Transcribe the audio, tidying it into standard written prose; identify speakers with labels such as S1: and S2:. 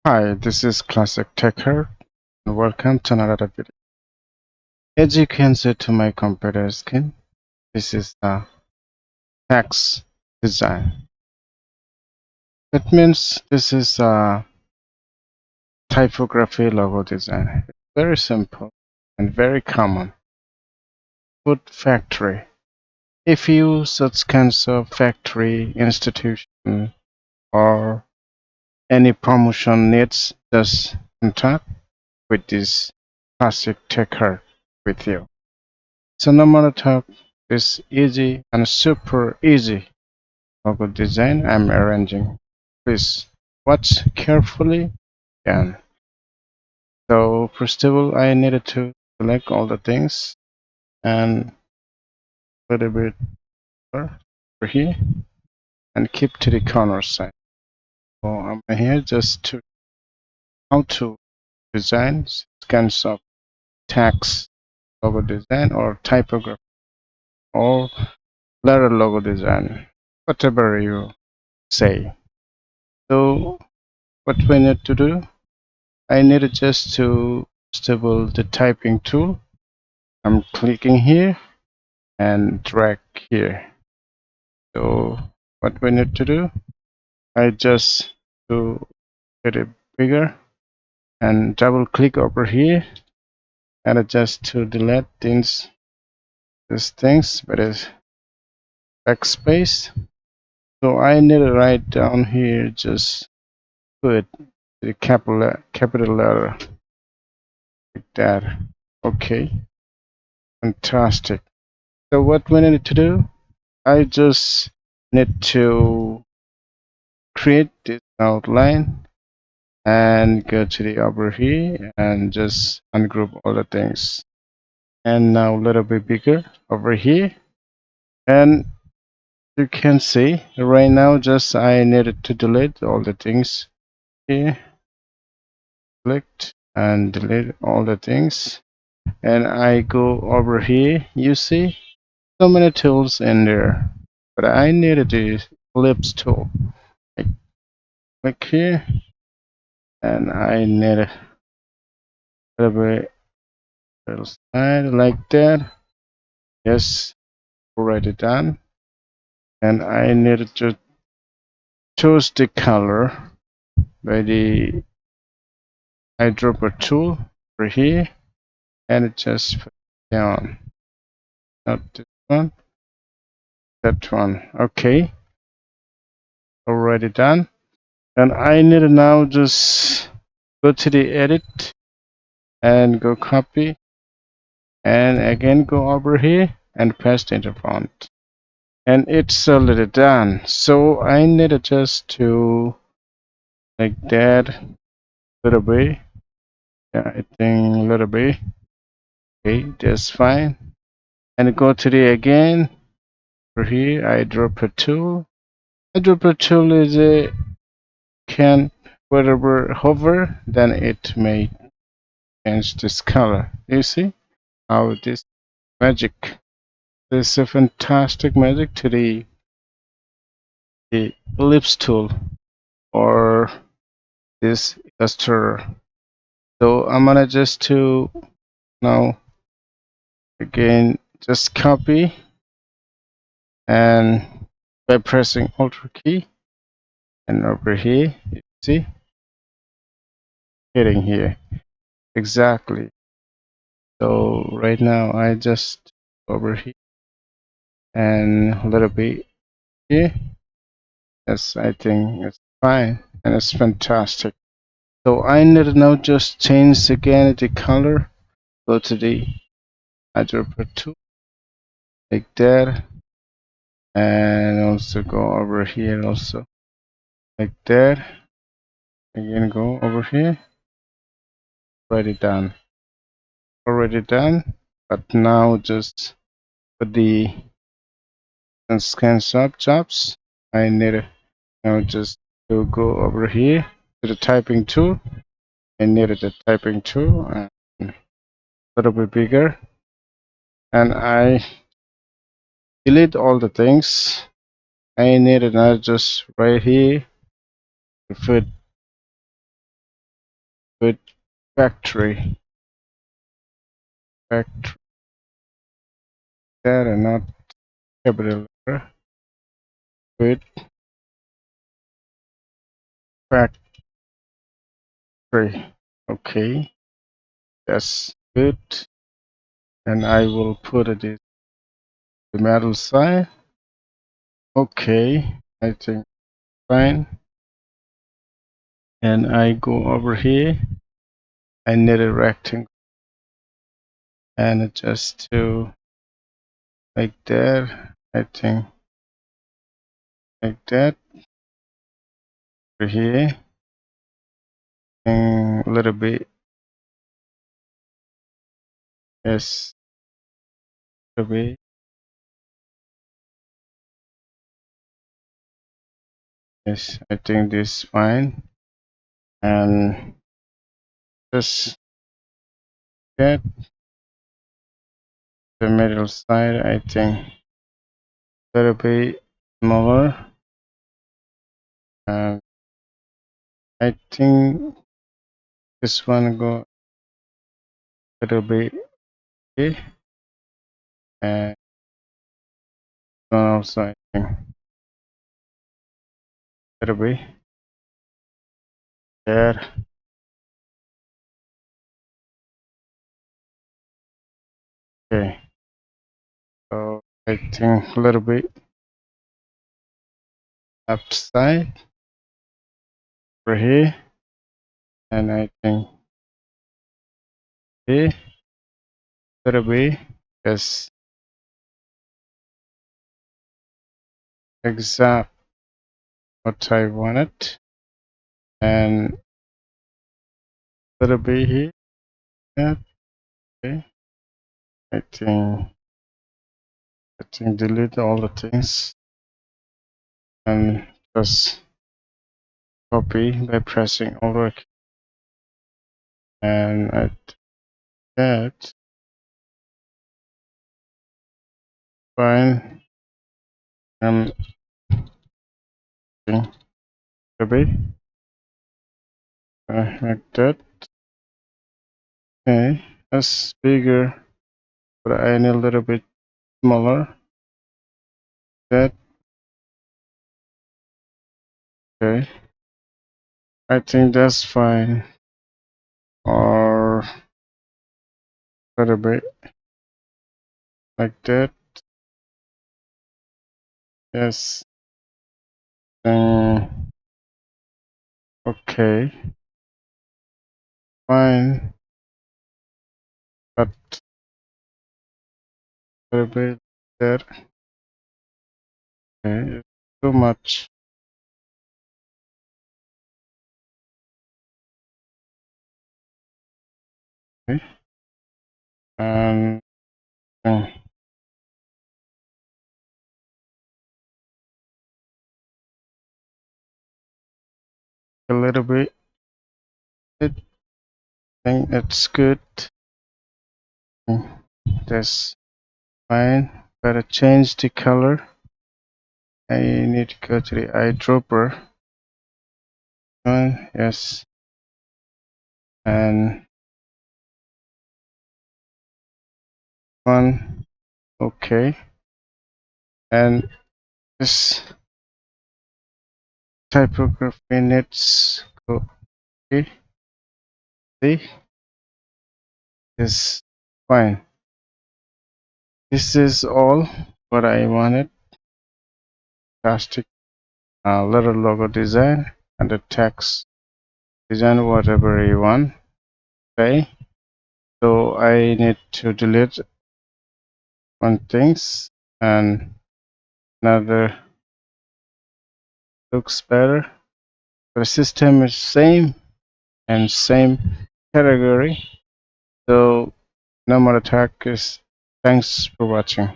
S1: Hi, this is Classic Techart and welcome to another video. As you can see to my computer screen, this is the text design. That means this is a typography logo design. It's very simple and very common. Food factory. If you such kinds of factory, institution, or any promotion needs, just contact with this Classic Techart with you. So no matter talk is easy and super easy logo design I'm arranging. Please watch carefully. And so first of all I needed to select all the things and a little bit over here and keep to the corner side. So I'm here just to how to design kinds of text logo design or typography or letter logo design, whatever you say. So what we need to do, I need just to stable the typing tool. I'm clicking here and drag here. So what we need to do, I just to get it bigger and double click over here and adjust to delete these things, but it's backspace. So I need to write down here, just put the capital letter like that. Okay, fantastic. So what we need to do, I just need to create this outline and go to the over here and just ungroup all the things. And now a little bit bigger over here. And you can see right now just I needed to delete all the things here. Select and delete all the things. And I go over here. You see so many tools in there. But I needed the ellipse tool. I click here and I need a little bit little slide like that. Yes, already done. And I need to choose the color by the eyedropper tool over here and just put it down. Not this one, that one. Okay, already done. And I need to now just go to the edit and go copy and again go over here and paste in the font. And it's already done. So I need to just to like that little bit. Yeah, I think a little bit. Okay, that's fine. And go to the again for here. I drop a tool. I drop a tool is a can whatever hover, then it may change this color. You see how this magic. This is a fantastic magic to the ellipse tool or this Illustrator. So I'm gonna just to now again just copy and by pressing Alt key and over here you see hitting here exactly. So right now I just over here and a little bit here. Yes, I think it's fine and it's fantastic. So I need to now just change again the color. Go to the eyedropper tool like that and also go over here also like that. Again go over here. Already done. Already done. But now just for the scan sub jobs, I need to now just to go over here to the typing tool. I needed the typing tool and a little bit bigger. And I delete all the things. I needed now just right here to put factory that and not capital letter with factory. Okay, that's good. And I will put it in the middle side. Okay, I think fine. And I go over here. I need a rectangle and adjust to like that. I think like that over here. And a little bit, yes, a little bit. Yes, I think this is fine. And just get the middle side. I think a little bit smaller. And I think this one go a little bit here. And one also I think a little bit there. Okay, so I think a little bit upside over here. And I think here a little bit. Yes, exact what I wanted. And a little bit here. Yeah, okay. I think delete all the things and just copy by pressing over and at that fine and a bit like that. Okay, that's bigger, but I need a little bit smaller. That okay. I think that's fine. Or a little bit like that. Yes. Okay. Fine. But a little bit there. Okay. It's too much. Okay. And a little bit. I think it's good. That's fine. Gotta change the color. I need to go to the eyedropper. Yes. And one. Okay. And this typography needs go. Okay. See? Is fine. This is all what I wanted. Plastic little logo design and the text design, whatever you want. Okay. So I need to delete one things and another looks better. The system is same and same category. So no more attack is thanks for watching.